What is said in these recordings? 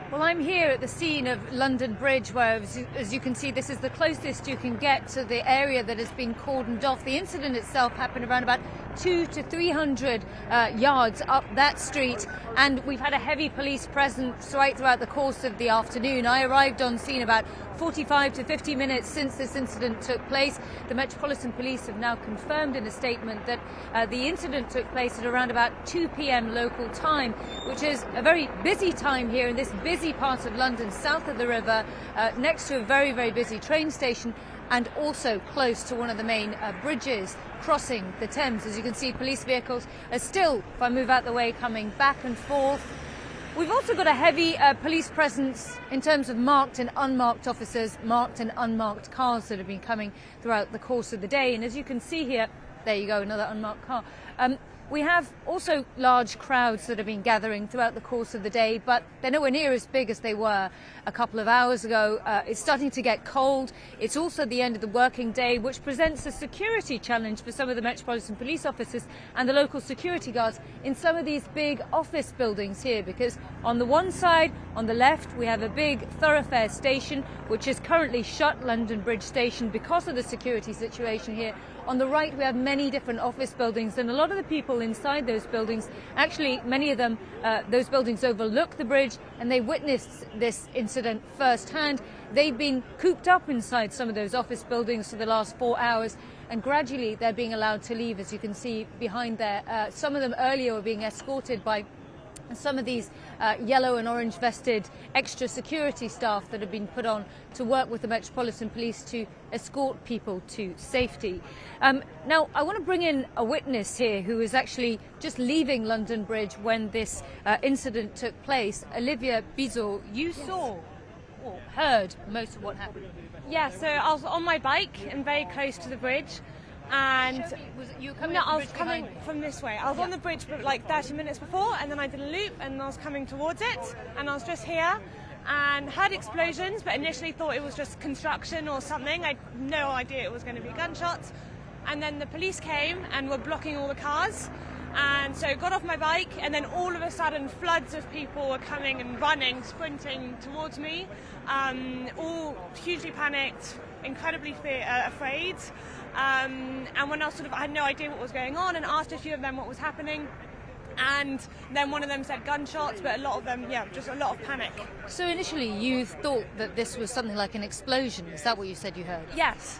Well, I'm here at the scene of London Bridge, where, as you can see, this is the closest you can get to the area that has been cordoned off. The incident itself happened around about 200 to 300 yards up that street, and we've had a heavy police presence right throughout the course of the afternoon. I arrived on scene about 45 to 50 minutes since this incident took place. The Metropolitan Police have now confirmed in a statement that the incident took place at around about 2 p.m. local time, which is a very busy time here in this busy part of London, south of the river, next to a very, very busy train station, and also close to one of the main bridges crossing the Thames. As you can see, police vehicles are still, if I move out the way, coming back and forth. We've also got a heavy police presence in terms of marked and unmarked officers, marked and unmarked cars that have been coming throughout the course of the day. And as you can see here, there you go, another unmarked car. We have also large crowds that have been gathering throughout the course of the day, but they're nowhere near as big as they were a couple of hours ago. It's starting to get cold. It's also the end of the working day, which presents a security challenge for some of the Metropolitan Police officers and the local security guards in some of these big office buildings here, because on the one side, on the left, we have a big thoroughfare station, which is currently shut, London Bridge Station, because of the security situation here. On the right, we have many different office buildings, and a lot of the people inside those buildings, actually many of them, those buildings overlook the bridge, and they witnessed this incident firsthand. They've been cooped up inside some of those office buildings for the last 4 hours, and gradually they're being allowed to leave, as you can see behind there. Some of them earlier were being escorted by some of these yellow and orange vested extra security staff that have been put on to work with the Metropolitan Police to escort people to safety. Now, I want to bring in a witness here who is actually just leaving London Bridge when this incident took place. Olivia Bizot, you saw or heard most of what happened. Yeah, so I was on my bike and very close to the bridge. And I was coming from this way. I was on the bridge like 30 minutes before, and then I did a loop and I was coming towards it, and I was just here and heard explosions, but initially thought it was just construction or something. I had no idea it was going to be gunshots. And then the police came and were blocking all the cars, and so got off my bike, and then all of a sudden floods of people were coming and running, sprinting towards me, all hugely panicked, incredibly afraid. And when I had no idea what was going on, and asked a few of them what was happening, and then one of them said gunshots, but a lot of them, just a lot of panic. So initially you thought that this was something like an explosion. Is that what you said you heard? Yes.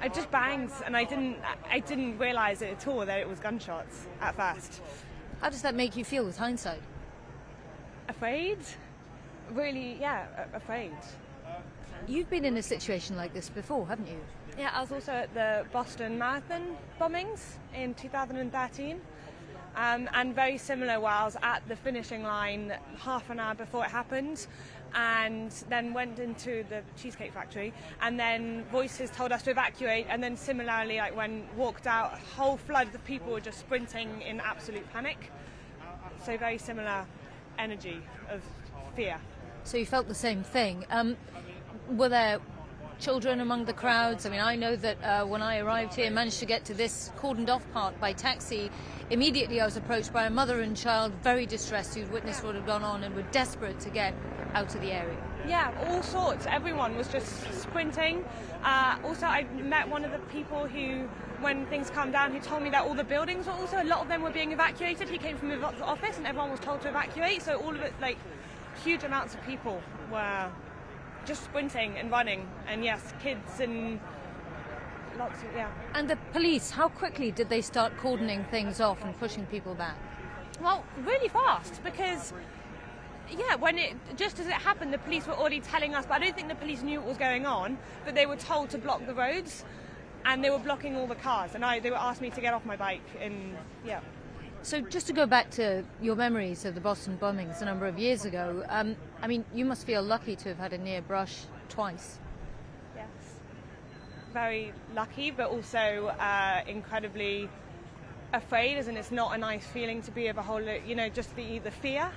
I just bangs, and I didn't realise it at all that it was gunshots at first. How does that make you feel with hindsight? Afraid? Really, afraid. You've been in a situation like this before, haven't you? Yeah, I was also at the Boston Marathon bombings in 2013, and very similar, where I was at the finishing line half an hour before it happened, and then went into the Cheesecake Factory, and then voices told us to evacuate, and then similarly, like when walked out, a whole flood of people were just sprinting in absolute panic. So very similar energy of fear. So you felt the same thing. Were there children among the crowds? I mean, I know that when I arrived here, managed to get to this cordoned off part by taxi. Immediately I was approached by a mother and child, very distressed, who'd witnessed what had gone on and were desperate to get out of the area. Yeah, all sorts. Everyone was just sprinting. Also, I met one of the people who, when things calmed down, who told me that all the buildings were also, a lot of them were being evacuated. He came from the office and everyone was told to evacuate. So all of it, like, huge amounts of people were just sprinting and running, and yes, kids and lots of, And the police, how quickly did they start cordoning things off and pushing people back? Well, really fast, because when just as it happened, the police were already telling us, but I don't think the police knew what was going on, but they were told to block the roads, and they were blocking all the cars, and they were asking me to get off my bike, and So just to go back to your memories of the Boston bombings a number of years ago, I mean, you must feel lucky to have had a near brush twice. Yes. Very lucky, but also incredibly afraid, as in it's not a nice feeling to be of a whole, just the fear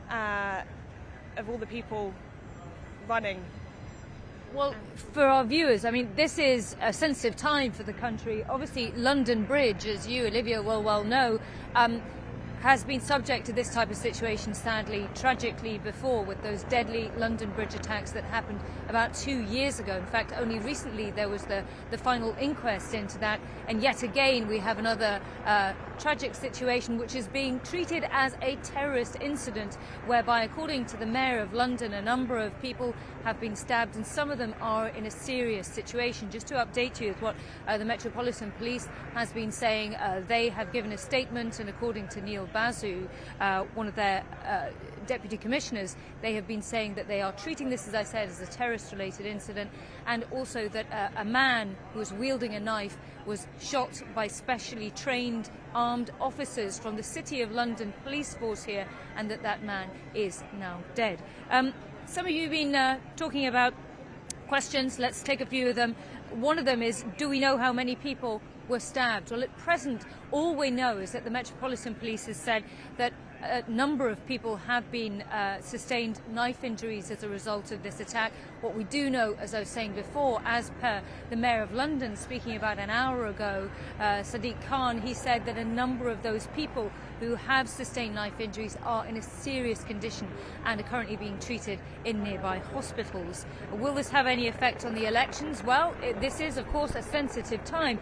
of all the people running. Well, for our viewers, I mean, this is a sensitive time for the country. Obviously, London Bridge, as you, Olivia, well know, has been subject to this type of situation, sadly, tragically before, with those deadly London Bridge attacks that happened about 2 years ago. In fact, only recently there was the final inquest into that, and yet again we have another tragic situation which is being treated as a terrorist incident, whereby, according to the Mayor of London, a number of people have been stabbed and some of them are in a serious situation. Just to update you with what the Metropolitan Police has been saying, they have given a statement, and according to Neil Basu, one of their deputy commissioners, they have been saying that they are treating this, as I said, as a terrorist-related incident, and also that a man who was wielding a knife was shot by specially trained armed officers from the City of London police force here, and that man is now dead. Some of you have been talking about questions. Let's take a few of them. One of them is, do we know how many people were stabbed? Well, at present, all we know is that the Metropolitan Police has said that a number of people have been sustained knife injuries as a result of this attack. What we do know, as I was saying before, as per the Mayor of London speaking about an hour ago, Sadiq Khan, he said that a number of those people who have sustained knife injuries are in a serious condition and are currently being treated in nearby hospitals. Will this have any effect on the elections? Well, this is, of course, a sensitive time.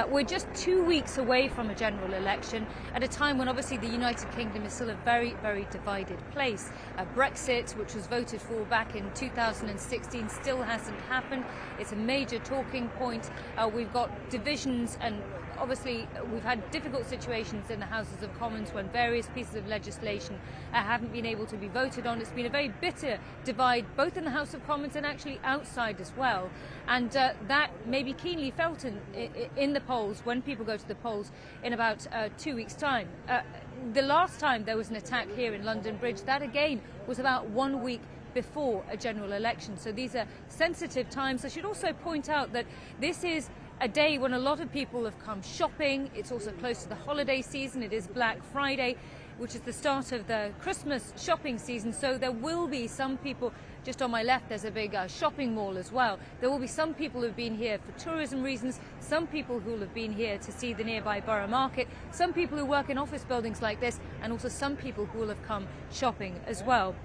We're just 2 weeks away from a general election, at a time when obviously the United Kingdom is still a very, very divided place. Brexit, which was voted for back in 2016, still hasn't happened. It's a major talking point. We've got divisions, and obviously we've had difficult situations in the Houses of Commons when various pieces of legislation haven't been able to be voted on. It's been a very bitter divide, both in the House of Commons and actually outside as well. And that may be keenly felt in the polls, when people go to the polls in about 2 weeks' time. The last time there was an attack here in London Bridge, that again was about 1 week before a general election. So these are sensitive times. I should also point out that this is a day when a lot of people have come shopping. It's also close to the holiday season. It is Black Friday, which is the start of the Christmas shopping season. So there will be some people, just on my left there's a big shopping mall as well. There will be some people who've been here for tourism reasons, some people who will have been here to see the nearby Borough Market, some people who work in office buildings like this, and also some people who will have come shopping as well.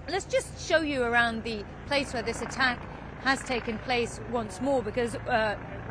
Let's just show you around the place where this attack has taken place once more, because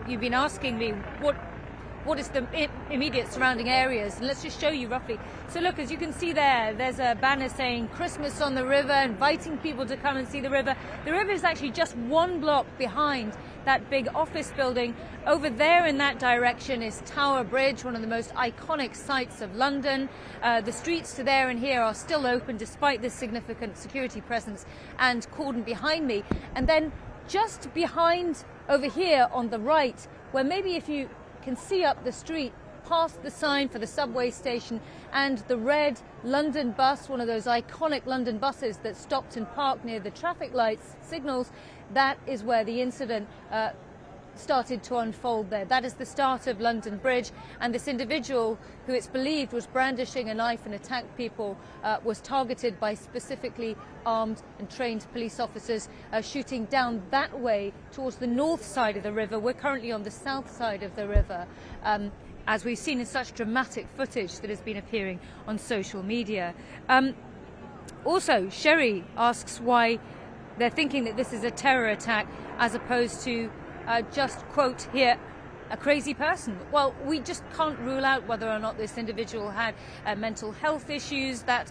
you've been asking me what is the immediate surrounding areas, and let's just show you roughly. So look, as you can see there's a banner saying Christmas on the River, inviting people to come and see the river. The river is actually just 1 block behind that big office building. Over there in that direction is Tower Bridge, one of the most iconic sites of London. The streets to there and here are still open despite this significant security presence and cordon behind me. And then just behind over here on the right, where maybe if you can see up the street past the sign for the subway station and the red London bus, one of those iconic London buses that stopped and parked near the traffic lights signals, that is where the incident started to unfold there. That is the start of London Bridge, and this individual, who it's believed was brandishing a knife and attacked people, was targeted by specifically armed and trained police officers shooting down that way towards the north side of the river. We're currently on the south side of the river, as we've seen in such dramatic footage that has been appearing on social media. Also, Sherry asks why they're thinking that this is a terror attack as opposed to just, quote here, a crazy person. Well, we just can't rule out whether or not this individual had mental health issues. That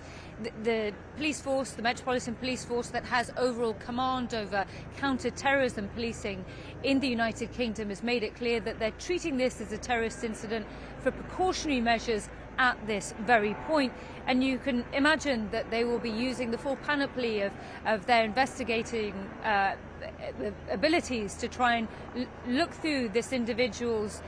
the police force, the Metropolitan Police Force, that has overall command over counter-terrorism policing in the United Kingdom, has made it clear that they're treating this as a terrorist incident for precautionary measures at this very point. And you can imagine that they will be using the full panoply of their investigating abilities to try and look through this individual's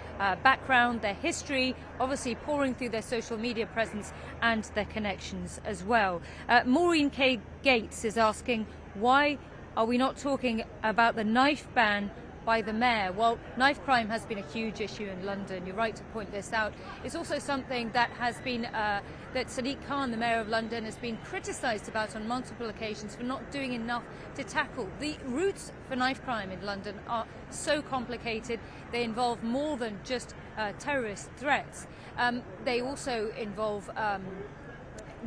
background, their history, obviously pouring through their social media presence and their connections as well. Maureen K. Gates is asking, why are we not talking about the knife ban by the mayor. Well, knife crime has been a huge issue in London. You're right to point this out. It's also something that has been that Sadiq Khan, the mayor of London, has been criticised about on multiple occasions for not doing enough to tackle. The routes for knife crime in London are so complicated. They involve more than just terrorist threats. They also involve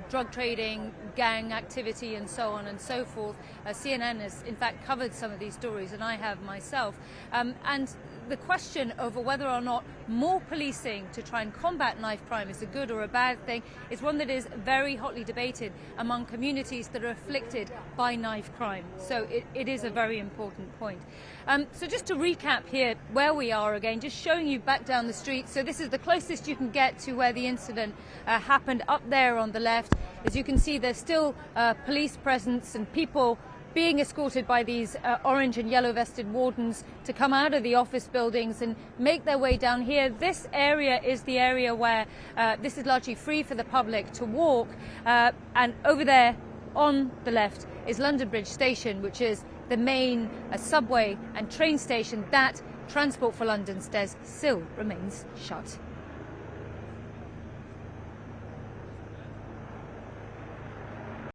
drug trading, gang activity, and so on and so forth. CNN has in fact covered some of these stories, and I have myself. And the question over whether or not more policing to try and combat knife crime is a good or a bad thing is one that is very hotly debated among communities that are afflicted by knife crime. So it is a very important point. So just to recap here where we are again, just showing you back down the street. So this is the closest you can get to where the incident happened, up there on the left. As you can see, there's still police presence and people being escorted by these orange and yellow vested wardens to come out of the office buildings and make their way down here. This area is the area where this is largely free for the public to walk, and over there on the left is London Bridge Station, which is the main subway and train station that Transport for London says still remains shut.